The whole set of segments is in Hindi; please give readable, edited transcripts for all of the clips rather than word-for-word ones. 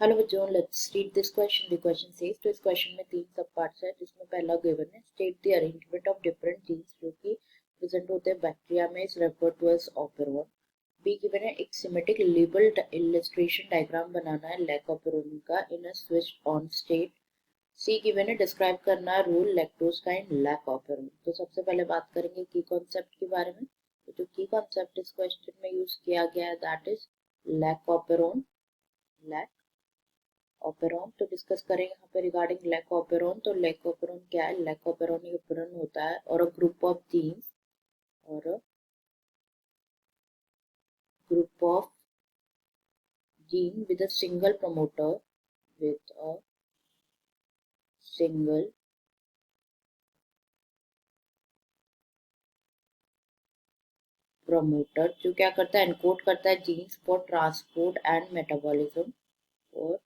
हेलो बच्चों, let's read this question. The question says, तो इस क्वेश्चन में तीन सब पार्ट्स है, जिसमें पहला गिवन है state the arrangement of different genes जो कि प्रेजेंट होते हैं बैक्टीरिया में, is referred to as operon. B given है एक सिमेट्रिक लेबल्ड इलस्ट्रेशन डायग्राम बनाना है लैक ऑपेरोन का in a switch on state. C given है डिस्क्राइब करना है रूल लैक्टोज का इन लैक ऑपेरोन। तो सबसे पहले बात करेंगे की कॉन्सेप्ट के बारे में। तो जो की कॉन्सेप्ट इस क्वेश्चन में यूज किया गया है that is lac operon. Lac operon तो डिस्कस करेंगे यहाँ पे रिगार्डिंग लैक ऑपेरॉन। तो लैक ऑपेरॉन क्या है? लैक ऑपेरॉन एक ऑपेरॉन होता है और अ ग्रुप ऑफ जीन्स और group of gene with a single promoter with a single promoter जो क्या करता है, एनकोड करता है genes for transport and metabolism, और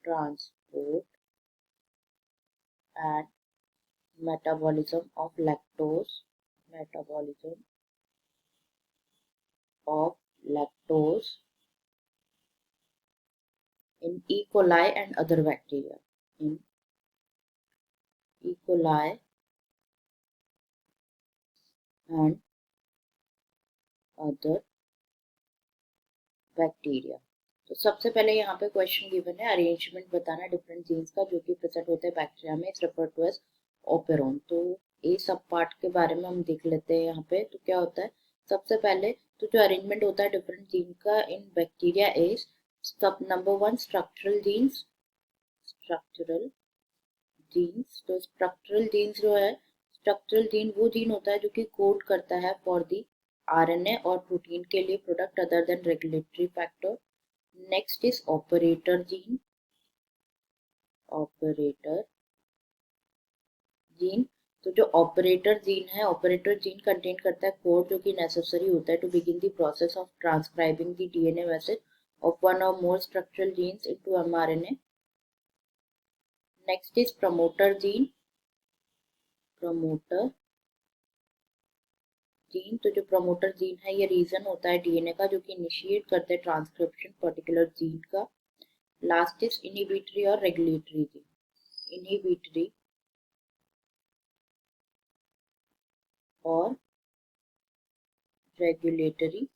transport and metabolism of lactose, metabolism of lactose in E. coli and other bacteria. In E. coli and other bacteria. तो सबसे पहले यहाँ पे क्वेश्चन गिवन है, अरेंजमेंट बताना डिफरेंट जीन्स का जो कि प्रेजेंट होते हैं बैक्टीरिया में, it's referred to as operon. तो ये सब पार्ट के बारे में हम देख लेते हैं यहाँ पे। तो क्या होता है सबसे पहले, तो जो अरेंजमेंट होता है डिफरेंट जीन का इन बैक्टीरिया इज सब number one structural genes. Structural genes, तो स्ट्रक्चरल जीन्स जो है, स्ट्रक्चरल जीन वो जीन होता है जो कि कोड करता है फॉर दी आरएनए और प्रोटीन के लिए product other than regulatory factor. Next is operator gene. Operator gene, तो जो ऑपरेटर जीन है, ऑपरेटर जीन कंटेन करता है कोड जो कि नेसेसरी होता है to begin the process of transcribing the DNA message of one or more structural genes into mRNA. Next is promoter gene. Promoter gene, तो जो प्रमोटर जीन है ये रीजन होता है डीएनए का जो कि इनिशिएट करते हैं ट्रांसक्रिप्शन पर्टिकुलर जीन का। लास्ट इज इनहिबिटरी और रेगुलेटरी जीन। इनहिबिटरी और रेगुलेटरी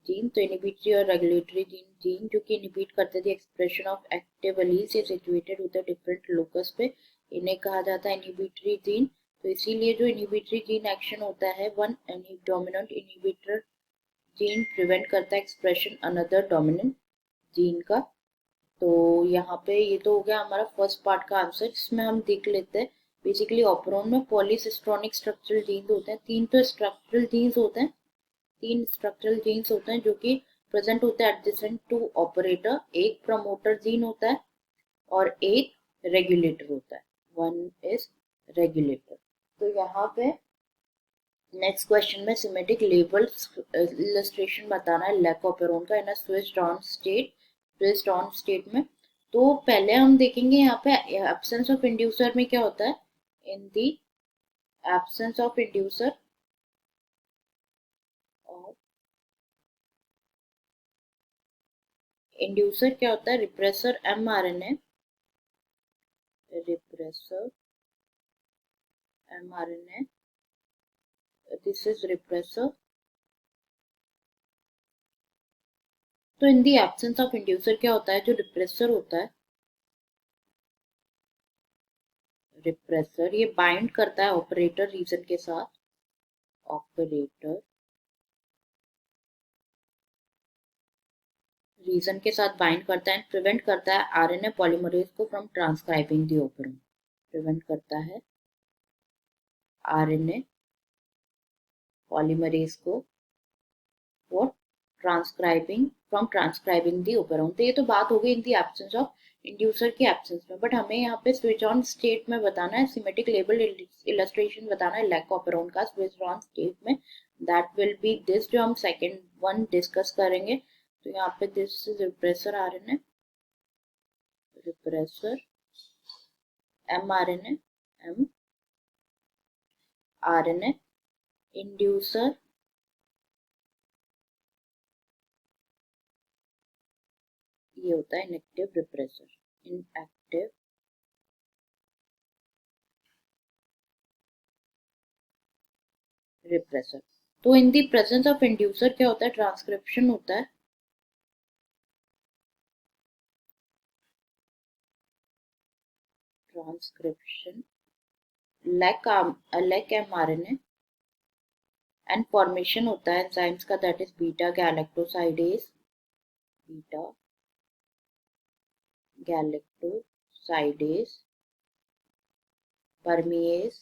जीन, तो इनहिबिटरी और रेगुलेटरी जीन जीन जो कि इनहिबिट करते थे एक्सप्रेशन ऑफ एक्टिव एलील्स, ये सिचुएटेड होते हैं डिफरेंट लोकस पे, इन्हें कहा जाता है इनहिबिटरी जीन। तो इसीलिए जो इनहिबिटरी जीन एक्शन होता है, one dominant inhibitor gene prevent करता है एक्सप्रेशन अनदर डोमिनेंट जीन का। तो यहाँ पे ये तो हो गया हमारा फर्स्ट पार्ट का आंसर, जिसमें हम देख लेते हैं बेसिकली ऑपरोन में पॉलीसिस्ट्रॉनिक स्ट्रक्चरल जीन्स होते हैं। तीन तो स्ट्रक्चरल जीन्स होते हैं, तीन स्ट्रक्चरल जीन्स होते हैं जो कि प्रेजेंट होते हैं एडजेसेंट टू ऑपरेटर। एक प्रमोटर जीन होता है और एक रेगुलेटर होता है, वन इज रेगुलेटर। तो यहाँ पे नेक्स्ट क्वेश्चन में सिमेट्रिक लेबल इलस्ट्रेशन बताना है लैक ऑपेरोन का in switched on state. Switched on state में तो पहले हम देखेंगे यहाँ पे एब्सेंस ऑफ इंड्यूसर में क्या होता है। इन दी एब्सेंस ऑफ इंड्यूसर और इंड्यूसर क्या होता है, repressor mRNA. Repressor mRNA, this is repressor. तो इन दी एब्सेंस ऑफ इंड्यूसर क्या होता है, जो रिप्रेसर होता है, रिप्रेसर ये बाइंड करता है ऑपरेटर रीजन के साथ। ऑपरेटर रीजन के साथ बाइंड करता है एंड प्रिवेंट करता है आरएनए पॉलीमरेज को from transcribing the operon. Prevent करता है आरएनए पॉलीमरेज को for transcribing from transcribing the operon. तो ये तो बात हो गई in the absence of inducer की एब्सेंस में, बट हमें यहाँ पे स्विच ऑन स्टेट में बताना है, सिमेट्रिक लेबल इलस्ट्रेशन बताना है लैक ऑपेरॉन का स्विच ऑन स्टेट में। दैट विल बी दिस, जो हम सेकेंड वन डिस्कस करेंगे। तो यहाँ पे this is repressor RNA, repressor mRNA, mRNA, inducer ये होता है इनएक्टिव रिप्रेसर, इनएक्टिव रिप्रेसर। तो in the presence of inducer क्या होता है, ट्रांसक्रिप्शन होता है, transcription, lac mRNA and formation होता है एंजाइम्स का, that is beta galactosidase, beta galactosidase, permease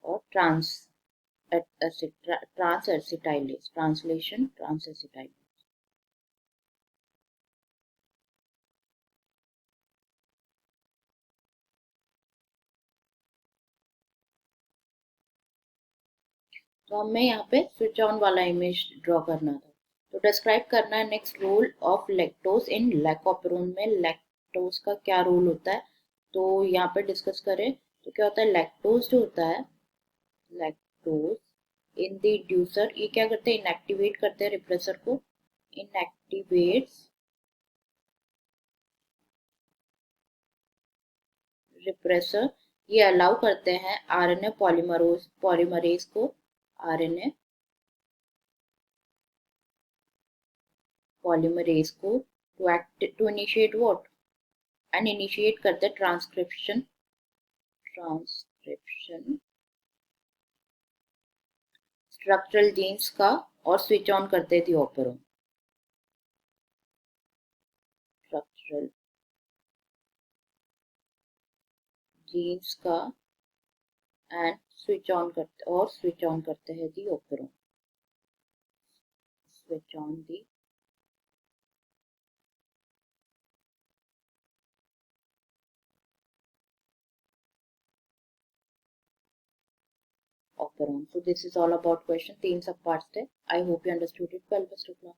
और ट्रांसएसिटाइलेज, ट्रांसलेशन ट्रांसएसिटाइलेज। तो हमें यहाँ पे स्विच ऑन वाला इमेज ड्रॉ करना था। तो डिस्क्राइब करना है next role of lactose in lac operon में, लैक्टोज का क्या रोल होता है। तो यहाँ पे डिस्कस करें तो क्या होता है, लैक्टोज जो होता है, लैक्टोज इन द ड्यूसर, ये क्या करते हैं, इनएक्टिवेट करते हैं रिप्रेसर को, इनएक्टिवेट्स रिप्रेसर, ये अलाउ करते हैं आरएनए पॉलीमरेज को, आरएनए पॉलीमरेज को to initiate what, and initiate करते हैं ट्रांसक्रिप्शन, ट्रांसक्रिप्शन स्ट्रक्चरल जीन्स का, और स्विच ऑन करते थे ऑपरोन, स्ट्रक्चरल जीन्स का एंड स्विच ऑन करते हैं the operon, switch on the operon. So this is all about question. 3 सब parts थे. I hope you understood it well. Best of luck.